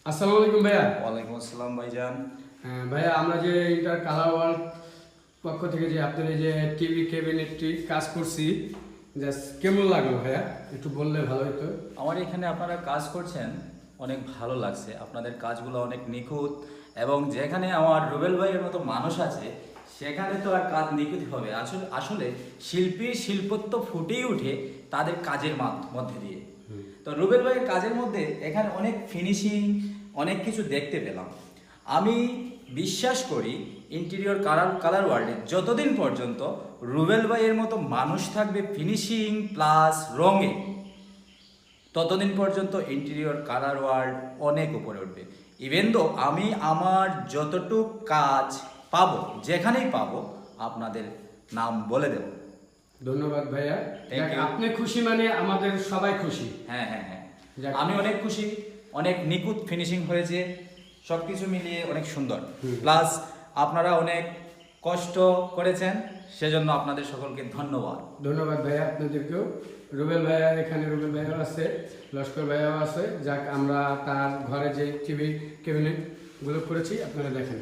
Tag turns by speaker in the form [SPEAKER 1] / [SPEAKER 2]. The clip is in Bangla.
[SPEAKER 1] আসসালামু আলাইকুম ভাইয়া।
[SPEAKER 2] ওয়ালাইকুম আসসালাম ভাইজান।
[SPEAKER 1] হ্যাঁ ভাইয়া, আমরা যে ইন্টার কালার ওয়ার্ল্ড পক্ষ থেকে যে আপনার এই যে টিভি ক্যাবিনেটটি কাজ করছি, জাস্ট কেমন লাগলো ভাইয়া, একটু বললে ভালো হতো।
[SPEAKER 2] আমার এখানে আপনারা কাজ করছেন, অনেক ভালো লাগছে। আপনাদের কাজগুলো অনেক নিখুঁত, এবং যেখানে আমার রুবেল ভাইয়ের মতো মানুষ আছে সেখানে তো আর কাজ নিখুঁত হবে। আসলে আসলে শিল্পীর শিল্পত্ব ফুটেই উঠে তাদের কাজের মধ্যে দিয়ে। তো রুবেল ভাইয়ের কাজের মধ্যে এখানে অনেক ফিনিশিং, অনেক কিছু দেখতে পেলাম। আমি বিশ্বাস করি ইন্টেরিয়র কালার ওয়ার্ল্ডে যতদিন পর্যন্ত রুবেল ভাইয়ের মতো মানুষ থাকবে ফিনিশিং প্লাস রঙে, ততদিন পর্যন্ত ইন্টেরিয়র কালার ওয়ার্ল্ড অনেক উপরে উঠবে। ইভেন দো আমি আমার যতটুক কাজ পাবো, যেখানেই পাবো, আপনাদের নাম বলে দেব।
[SPEAKER 1] ধন্যবাদ ভাইয়া।
[SPEAKER 2] Thank you.
[SPEAKER 1] আপনি খুশি মানে আমাদের সবাই খুশি।
[SPEAKER 2] হ্যাঁ হ্যাঁ হ্যাঁ,
[SPEAKER 1] যাক।
[SPEAKER 2] আমি অনেক খুশি। অনেক নিখুঁত ফিনিশিং হয়েছে, সব কিছু মিলিয়ে অনেক সুন্দর। প্লাস আপনারা অনেক কষ্ট করেছেন, সেজন্য আপনাদের সকলকে ধন্যবাদ।
[SPEAKER 1] ধন্যবাদ ভাইয়া আপনাদেরকেও। রুবেল ভাইয়া, এখানে রুবেল ভাইয়াও আছে, লস্কর ভাইয়াও আছে। যাক, আমরা তার ঘরে যে টিভি ক্যাবিনেটগুলো করেছি আপনারা দেখেন।